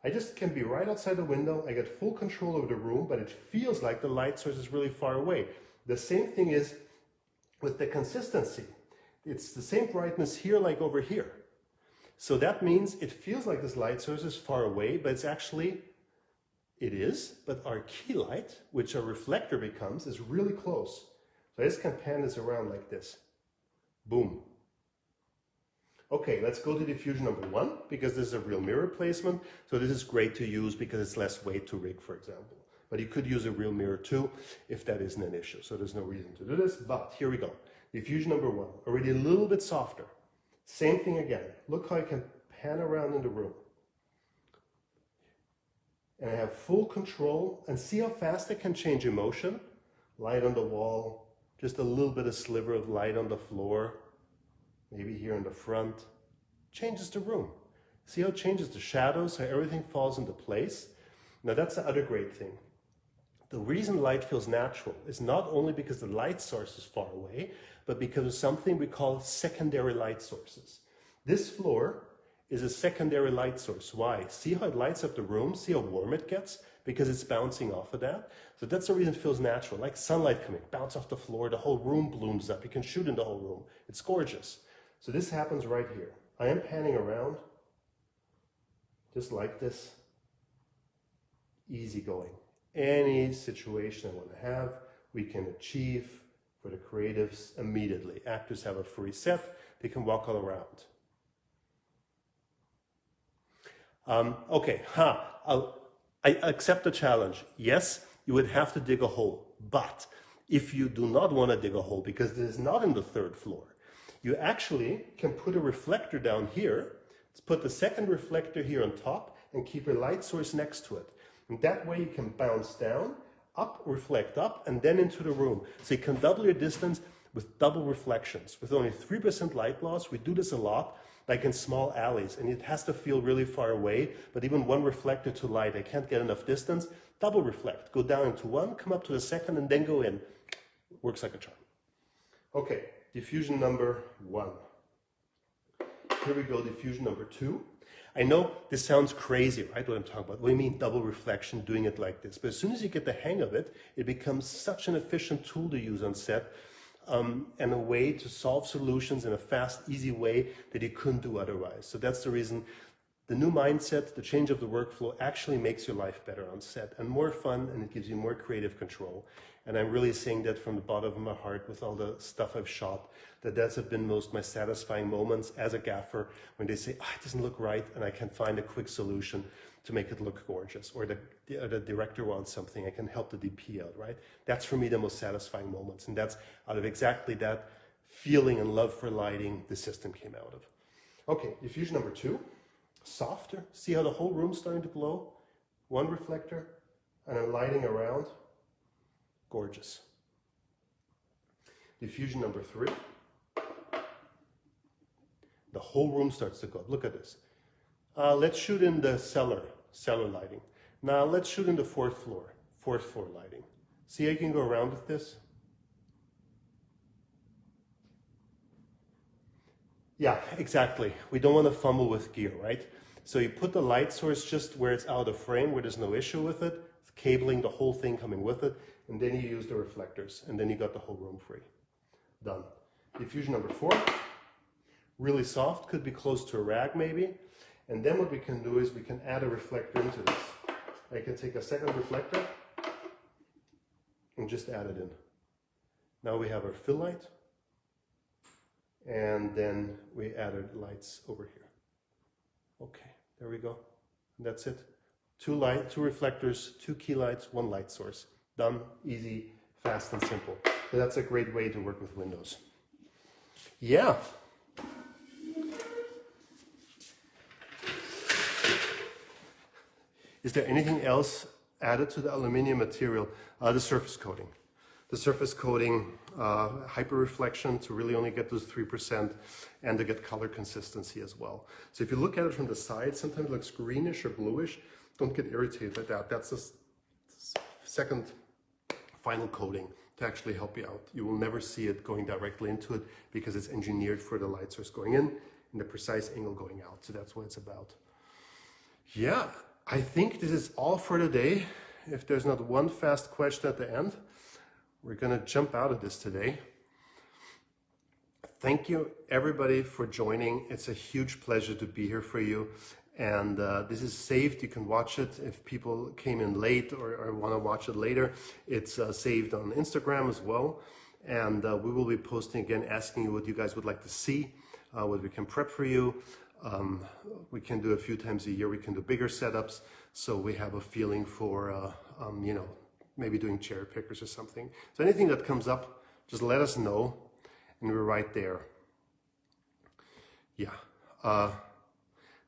A: I just can be right outside the window. I get full control over the room, but it feels like the light source is really far away. The same thing is with the consistency. It's the same brightness here like over here. So that means it feels like this light source is far away, but it's actually, it is, but our key light, which a reflector becomes, is really close. So I just can pan this around like this. Boom. Okay, let's go to diffusion number 1, because this is a real mirror placement. So this is great to use because it's less weight to rig, for example. But you could use a real mirror too, if that isn't an issue. So there's no reason to do this, but here we go. Diffusion number 1, already a little bit softer. Same thing again. Look how I can pan around in the room. And I have full control, and see how fast I can change emotion. Light on the wall, just a little bit of sliver of light on the floor, maybe here in the front. Changes the room. See how it changes the shadows, how everything falls into place. Now that's the other great thing. The reason light feels natural is not only because the light source is far away, but because of something we call secondary light sources. This floor is a secondary light source. Why? See how it lights up the room? See how warm it gets? Because it's bouncing off of that. So that's the reason it feels natural. Like sunlight coming, bounce off the floor, the whole room blooms up. You can shoot in the whole room. It's gorgeous. So this happens right here. I am panning around, just like this. Easy going. Any situation I want to have, we can achieve for the creatives immediately. Actors have a free set. They can walk all around. Okay, I accept the challenge. Yes, you would have to dig a hole, but if you do not want to dig a hole because it is not in the third floor, you actually can put a reflector down here. Let's put the second reflector here on top and keep your light source next to it. And that way you can bounce down, up, reflect up, and then into the room. So you can double your distance with double reflections. With only 3% light loss, we do this a lot, like in small alleys, and it has to feel really far away, but even one reflector to light, I can't get enough distance, double reflect, go down into one, come up to the second, and then go in. Works like a charm. Okay, diffusion number 1. Here we go, diffusion number 2. I know this sounds crazy, right, what I'm talking about. What do you mean double reflection, doing it like this? But as soon as you get the hang of it, it becomes such an efficient tool to use on set, and a way to solve solutions in a fast, easy way that you couldn't do otherwise. So that's the reason the new mindset, the change of the workflow actually makes your life better on set and more fun, and it gives you more creative control. And I'm really saying that from the bottom of my heart with all the stuff I've shot, that's been most my satisfying moments as a gaffer when they say, it doesn't look right, and I can find a quick solution to make it look gorgeous, or the director wants something, I can help the DP out, right? That's for me the most satisfying moments, and that's out of exactly that feeling and love for lighting the system came out of. Okay, diffusion number 2, softer. See how the whole room's starting to glow? One reflector, and I'm lighting around. Gorgeous. Diffusion number 3. The whole room starts to glow. Look at this. Let's shoot in the cellar lighting. Now let's shoot in the fourth floor lighting. See how you can go around with this? Yeah, exactly. We don't want to fumble with gear, right? So you put the light source just where it's out of frame, where there's no issue with it, cabling the whole thing coming with it, and then you use the reflectors, and then you got the whole room free. Done. Diffusion number 4, really soft, could be close to a rag maybe. And then what we can do is we can add a reflector into this. I can take a second reflector and just add it in. Now we have our fill light, and then we added lights over here. Okay, there we go. That's it. 2 reflectors, 2 key lights, 1 light source. Done, easy, fast, and simple. So that's a great way to work with Windows. Yeah. Is there anything else added to the aluminum material? The surface coating. The surface coating, hyper-reflection to really only get those 3% and to get color consistency as well. So if you look at it from the side, sometimes it looks greenish or bluish. Don't get irritated by that. That's the second final coating to actually help you out. You will never see it going directly into it because it's engineered for the light source going in and the precise angle going out. So that's what it's about. Yeah. I think this is all for today. If there's not one fast question at the end, we're going to jump out of this today. Thank you, everybody, for joining. It's a huge pleasure to be here for you. And this is saved. You can watch it if people came in late or want to watch it later. It's saved on Instagram as well. And we will be posting again, asking you what you guys would like to see, what we can prep for you. We can do a few times a year. We can do bigger setups, so we have a feeling for, maybe doing cherry pickers or something. So anything that comes up, just let us know, and we're right there. Yeah,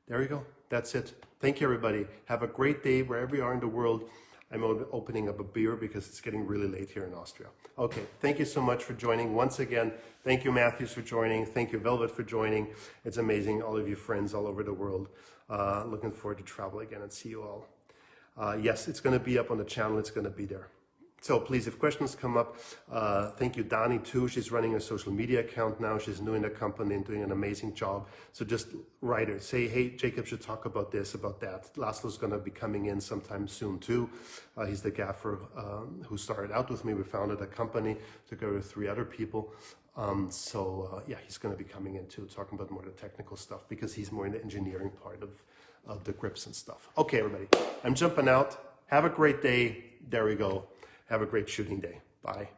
A: there you go. That's it. Thank you, everybody. Have a great day wherever you are in the world. I'm opening up a beer because it's getting really late here in Austria. Okay, thank you so much for joining once again. Thank you, Matthews, for joining. Thank you, Velvet, for joining. It's amazing, all of you friends all over the world. Looking forward to travel again and see you all. Yes, it's going to be up on the channel. It's going to be there. So please, if questions come up, thank you, Dani, too. She's running a social media account now. She's new in the company and doing an amazing job. So just write her, say, hey, Jacob should talk about this, about that. Laszlo's going to be coming in sometime soon, too. He's the gaffer who started out with me. We founded a company together with 3 other people. Yeah, he's going to be coming in, too, talking about more of the technical stuff because he's more in the engineering part of the grips and stuff. Okay, everybody, I'm jumping out. Have a great day. There we go. Have a great shooting day. Bye.